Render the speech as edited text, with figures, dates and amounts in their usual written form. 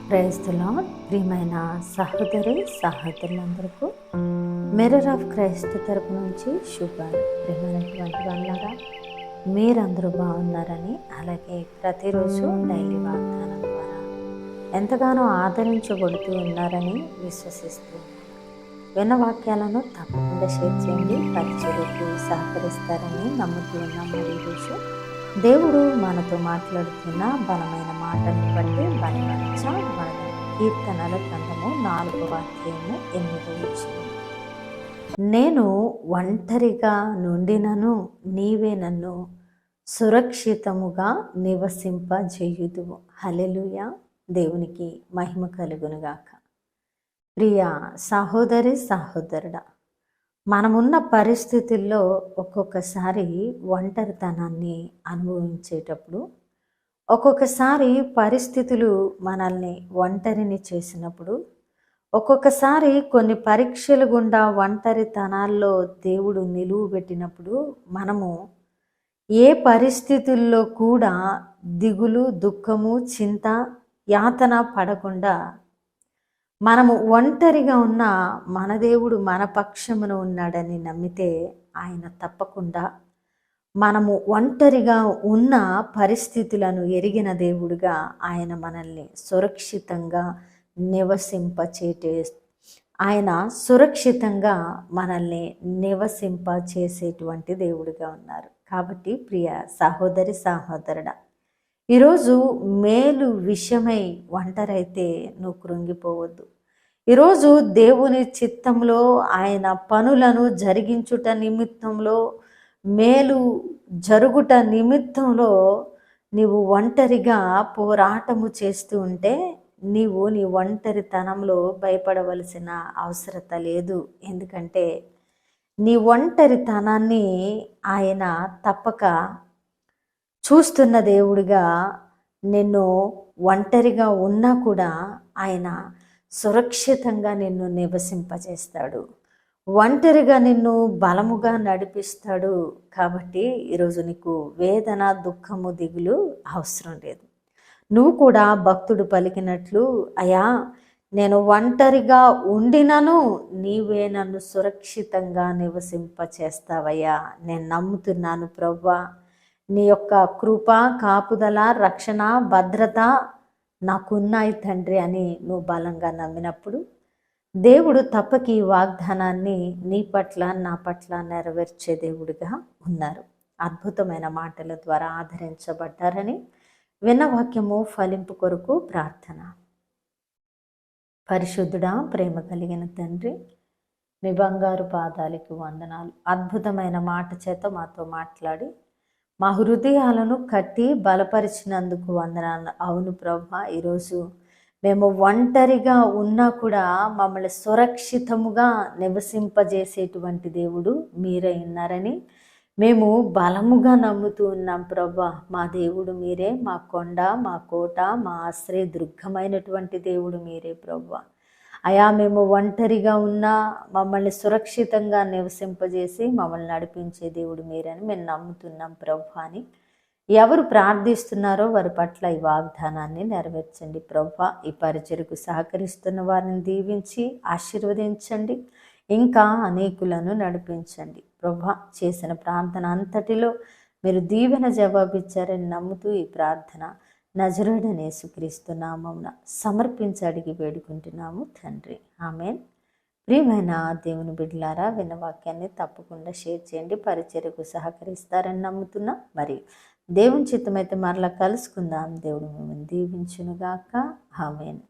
Praise the lord. ప్రియమైన సహోదరి సహోదరులందరికీ mirror of Christ తరపు నుంచి శుభాలు. ప్రియమైనటువంటి వాళ్ళారా, మీరందరూ బాగున్నారని, అలాగే ప్రతిరోజు డైలీ వాగ్దానం ద్వారా ఎంతగానో ఆదరించబడుతూ ఉన్నారని విశ్వసిస్తూ విన్న వాక్యాలను తప్పకుండా షేర్ చేయండి, పరిచర్యకు సహకరిస్తారని నమ్ముతూ ఉన్నాం. మరి ఈరోజు దేవుడు మనతో మాట్లాడుతున్న బలమైన మాటలను బట్టి మన కీర్తనల గ్రంథము 4వ అధ్యాయము 8వ వచనం. నేను ఒంటరిగా నుండినను నీవే నన్ను సురక్షితముగా నివసింపజేయుదువు. హల్లెలూయా. దేవునికి మహిమ కలుగునుగాక. ప్రియ సహోదరి సహోదరుడా, మనమున్న పరిస్థితుల్లో ఒక్కొక్కసారి ఒంటరితనాన్ని అనుభవించేటప్పుడు, ఒక్కొక్కసారి పరిస్థితులు మనల్ని ఒంటరిని చేసినప్పుడు, ఒక్కొక్కసారి కొన్ని పరీక్షలు గుండా ఒంటరితనాల్లో దేవుడు నిలువు పెట్టినప్పుడు, మనము ఏ పరిస్థితుల్లో కూడా దిగులు, దుఃఖము, చింత, యాతన పడకుండా మనము ఒంటరిగా ఉన్న మన దేవుడు మన పక్షమున ఉన్నాడని నమ్మితే ఆయన తప్పకుండా మనము ఒంటరిగా ఉన్న పరిస్థితులను ఎరిగిన దేవుడుగా ఆయన మనల్ని సురక్షితంగా ఆయన సురక్షితంగా మనల్ని నివసింపచేసేటువంటి దేవుడిగా ఉన్నారు. కాబట్టి ప్రియ సహోదరి సహోదరుడా, ఈరోజు మేలు విషయమై ఒంటరైతే నువ్వు కృంగిపోవద్దు. ఈరోజు దేవుని చిత్తంలో ఆయన పనులను జరిగించుట నిమిత్తంలో, మేలు జరుగుట నిమిత్తంలో నీవు ఒంటరిగా పోరాటము చేస్తూ ఉంటే నీవు నీ ఒంటరితనంలో భయపడవలసిన అవసరత లేదు. ఎందుకంటే నీ ఒంటరితనాన్ని ఆయన తప్పక చూస్తున్న దేవుడిగా, నిన్ను ఒంటరిగా ఉన్నా కూడా ఆయన సురక్షితంగా నిన్ను నివసింపజేస్తాడు, ఒంటరిగా నిన్ను బలముగా నడిపిస్తాడు. కాబట్టి ఈరోజు నీకు వేదన, దుఃఖము, దిగులు అవసరం లేదు. నువ్వు కూడా భక్తుడు పలికినట్లు, అయ్యా నేను ఒంటరిగా ఉండినను నీవే నన్ను సురక్షితంగా నివసింపచేస్తావయ్యా, నేను నమ్ముతున్నాను ప్రభువా, నీ యొక్క కృప, కాపుదల, రక్షణ, భద్రత నాకున్నాయి తండ్రి అని నువ్వు బలంగా నమ్మినప్పుడు దేవుడు తప్పక ఈ వాగ్దానాన్ని నీ పట్ల, నా పట్ల నెరవేర్చే దేవుడిగా ఉన్నారు. అద్భుతమైన మాటల ద్వారా ఆదరించబడ్డారని విన్న వాక్యము ఫలింపు కొరకు ప్రార్థన. పరిశుద్ధుడా, ప్రేమ కలిగిన తండ్రి, మీ బంగారు పాదాలకు వందనాలు. అద్భుతమైన మాట చేత మాతో మాట్లాడి మా హృదయాలను కట్టి బలపరిచినందుకు వందనాలు. అవును ప్రభువా, ఈరోజు మేము ఒంటరిగా ఉన్నా కూడా మమ్మల్ని సురక్షితముగా నివసింపజేసేటువంటి దేవుడు మీరే ఉన్నారని మేము బలముగా నమ్ముతూ ఉన్నాం ప్రభువా. మా దేవుడు మీరే, మా కొండ, మా కోట, మా ఆశ్రయ దుర్గమైనటువంటి దేవుడు మీరే ప్రభువా. అయా మేము ఒంటరిగా ఉన్నా మమ్మల్ని సురక్షితంగా నివసింపజేసి మమ్మల్ని నడిపించే దేవుడు మీరని మేము నమ్ముతున్నాం ప్రభు అని ఎవరు ప్రార్థిస్తున్నారో వారి పట్ల ఈ వాగ్దానాన్ని నెరవేర్చండి ప్రభు. ఈ పరిచర్యకు సహకరిస్తున్న వారిని దీవించి ఆశీర్వదించండి, ఇంకా అనేకులను నడిపించండి ప్రభు. చేసిన ప్రార్థన అంతటిలో మీరు దీవెన జవాబిచ్చారని నమ్ముతూ ఈ ప్రార్థన నజరేయుడైన యేసుక్రీస్తు నామమున సమర్పించి అడిగి వేడుకుంటున్నాము తండ్రి, ఆమేన్. ప్రియమైన దేవుని బిడ్డలారా, విన్న వాక్యాన్ని తప్పకుండా షేర్ చేయండి, పరిచర్యకు సహకరిస్తారని నమ్ముతున్నా. మరి దేవుని చిత్తమైతే మరలా కలుసుకుందాం. దేవుడు మిమ్మల్ని దీవించునుగాక. ఆమేన్.